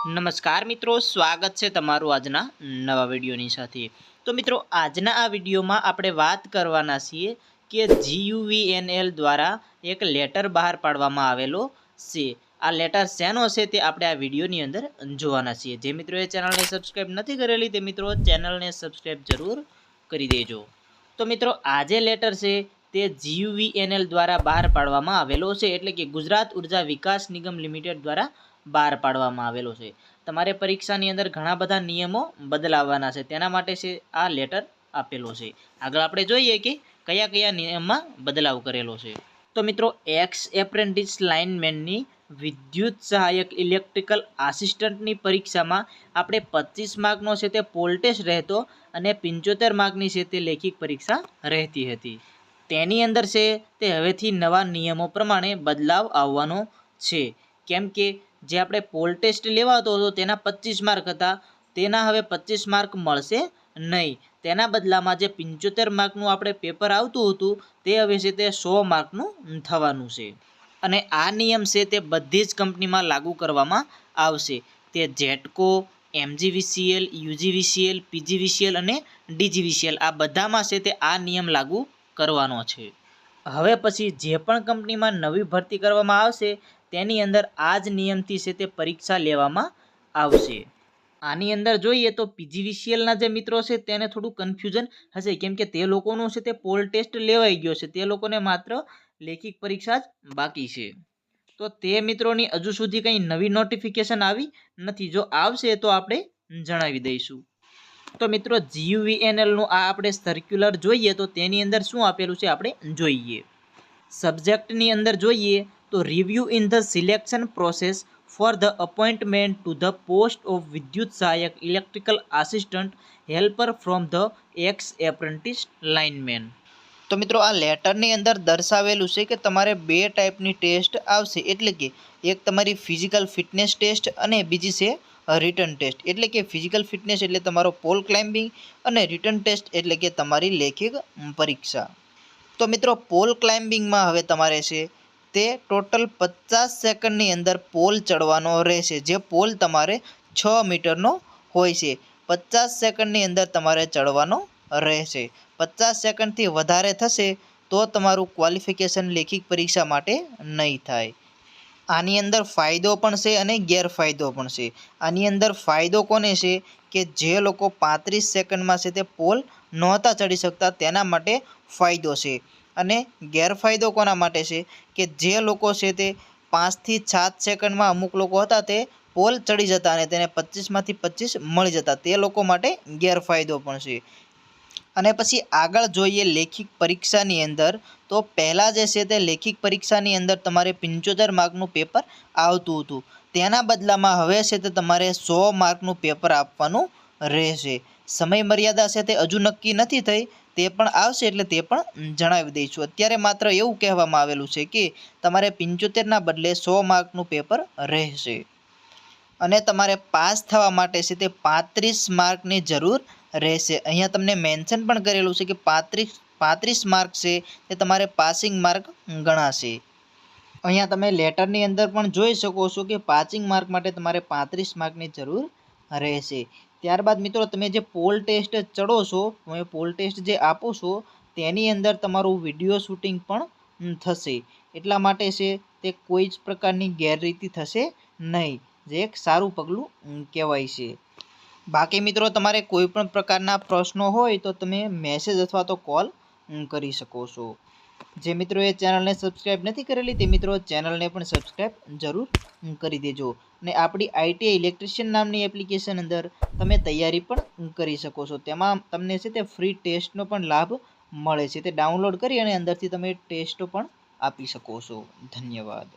નમસ્કાર મિત્રો, સ્વાગત છે તમારું આજના નવા વિડીયોની સાથે। તો મિત્રો આજના આ વિડીયોમાં આપણે વાત કરવાના છીએ કે GUVNL દ્વારા એક લેટર બહાર પાડવામાં આવેલો છે। આ લેટર શેનો છે તે આપણે આ વિડીયોની અંદર જોવાના છીએ। જે મિત્રોએ ચેનલને સબસ્ક્રાઈબ નથી કરેલી તે મિત્રો ચેનલને સબસ્ક્રાઈબ જરૂર કરી દેજો। તો મિત્રો આ જે લેટર છે તે GUVNL દ્વારા બહાર પાડવામાં આવેલો છે, એટલે કે ગુજરાત ઉર્જા વિકાસ નિગમ લિમિટેડ દ્વારા બહાર પાડવામાં આવેલો છે। તમારે પરીક્ષાની અંદર ઘણા બધા નિયમો બદલાવવાના છે, તેના માટે છે આ લેટર આપેલો છે। આગળ આપણે જોઈએ કે કયા કયા નિયમમાં બદલાવ કરેલો છે। તો મિત્રો એક્સ એપ્રેન્ટિસ લાઇનમેનની વિદ્યુત સહાયક ઇલેક્ટ્રિકલ આસિસ્ટન્ટની પરીક્ષામાં આપણે 25 માર્કનો છે તે પોલ ટેસ્ટ રહેતો અને 75 માર્કની છે તે લેખિત પરીક્ષા રહેતી હતી। તેની અંદર છે તે હવેથી નવા નિયમો પ્રમાણે બદલાવ આવવાનો છે, કેમ કે જે આપણે પોલ ટેસ્ટ લેવાતો હતો તેના 25 માર્ક હતા, તેના હવે 25 માર્ક મળશે નહીં। તેના બદલામાં જે 75 માર્કનું આપણે પેપર આવતું હતું તે હવે છે તે 100 માર્કનું થવાનું છે। અને આ નિયમ છે તે બધી જ કંપનીમાં લાગુ કરવામાં આવશે। તે જેટકો, MGVCL, UGVCL, PGVCL અને DGVCL આ બધામાં છે તે આ નિયમ લાગુ કરવાનો છે। હવે પછી જે પણ કંપનીમાં નવી ભરતી કરવામાં આવશે તેની અંદર આ જ નિયમથી છે તે પરીક્ષા લેવામાં આવશે। આની અંદર જોઈએ તો PGVCLના જે મિત્રો છે તેને થોડું કન્ફ્યુઝન હશે, કેમ કે તે લોકોનું છે તે પોલ ટેસ્ટ લેવાઈ ગયો છે, તે લોકોને માત્ર લેખિત પરીક્ષા જ બાકી છે। તો તે મિત્રોની હજુ સુધી કંઈ નવી નોટિફિકેશન આવી નથી, જો આવશે તો આપણે જણાવી દઈશું। તો મિત્રો GUVNLનું આ આપણે સર્ક્યુલર જોઈએ તો તેની અંદર શું આપેલું છે આપણે જોઈએ। સબ્જેક્ટની અંદર જોઈએ તો review in the selection process for the appointment to the post of વિદ્યુત સહાયક electrical assistant helper from the ex apprentice lineman. તો મિત્રો આ લેટરની અંદર દર્શાવેલું છે કે તમારે બે ટાઈપની ટેસ્ટ આવશે, એટલે કે એક તમારી ફિઝિકલ ફિટનેસ ટેસ્ટ અને બીજી છે રિટન ટેસ્ટ। એટલે કે ફિઝિકલ ફિટનેસ એટલે તમારો પોલ ક્લાઇમ્બિંગ અને રિટન ટેસ્ટ એટલે કે તમારી લેખિત પરીક્ષા। તો મિત્રો પોલ ક્લાઇમ્બિંગમાં હવે તમારે છે તે ટોટલ 50 સેકન્ડની અંદર પોલ ચડવાનો રહેશે, જે પોલ તમારે 6 મીટરનો હોય છે। 50 સેકન્ડની અંદર તમારે ચડવાનો રહેશે। 50 સેકન્ડથી વધારે થશે તો તમારું ક્વોલિફિકેશન લેખિત પરીક્ષા માટે નહીં થાય। આની અંદર ફાયદો પણ છે અને ગેરફાયદો પણ છે। આની અંદર ફાયદો કોને છે કે જે લોકો 35 સેકન્ડમાં છે તે પોલ નહોતા ચડી શકતા તેના માટે ફાયદો છે, અને ગેરફાયદો કોના માટે છે કે જે લોકો છે તે 5 થી 7 સેકન્ડમાં અમુક લોકો હતા તે પોલ ચડી જતા અને તેને 25માંથી 25 મળી જતા, તે લોકો માટે ગેરફાયદો પણ છે। અને પછી આગળ જોઈએ લેખિત પરીક્ષાની અંદર, તો પહેલાં જે છે તે લેખિત પરીક્ષાની અંદર તમારે 75 માર્કનું પેપર આવતું હતું, તેના બદલામાં હવે છે તે તમારે 100 માર્કનું પેપર આપવાનું રહેશે। સમય મર્યાદા છે તે હજુ નક્કી નથી થઈ, તે પણ આવશે એટલે તે પણ જણાવી દઈશું। અત્યારે માત્ર એવું કહેવામાં આવેલું છે કે તમારે 75ના બદલે 100 માર્કનું પેપર રહેશે, અને તમારે પાસ થવા માટે છે તે 35 માર્કની જરૂર રહેશે। અહીંયા તમને મેન્શન પણ કરેલું છે કે 35 માર્ક છે તે તમારે પાસિંગ માર્ક ગણાશે। અહીંયા તમે લેટરની અંદર પણ જોઈ શકો છો કે પાસિંગ માર્ક માટે તમારે 35 માર્કની જરૂર રહેશે। ત્યારબાદ મિત્રો તમે જે પોલ ટેસ્ટ ચડો છો, તમે પોલ ટેસ્ટ જે આપો છો તેની અંદર તમારું વિડીયો શૂટિંગ પણ થશે, એટલા માટે છે તે કોઈ જ પ્રકારની ગેરરીતિ થશે નહીં, જે એક સારું પગલું કહેવાય છે। બાકી મિત્રો તમારે કોઈ પણ પ્રકારના પ્રશ્નો હોય તો તમે મેસેજ અથવા તો કોલ કરી શકો છો। જે મિત્રોએ ચેનલને સબસ્ક્રાઈબ નથી કરેલી તે મિત્રો ચેનલને પણ સબસ્ક્રાઈબ જરૂર કરી દેજો। અને આપણી ITI ઇલેક્ટ્રિશિયન નામની એપ્લિકેશન અંદર તમે તૈયારી પણ કરી શકો છો, તેમાં તમને છે તે ફ્રી ટેસ્ટનો પણ લાભ મળે છે, તે ડાઉનલોડ કરી અને અંદરથી તમે ટેસ્ટો પણ આપી શકો છો। ધન્યવાદ।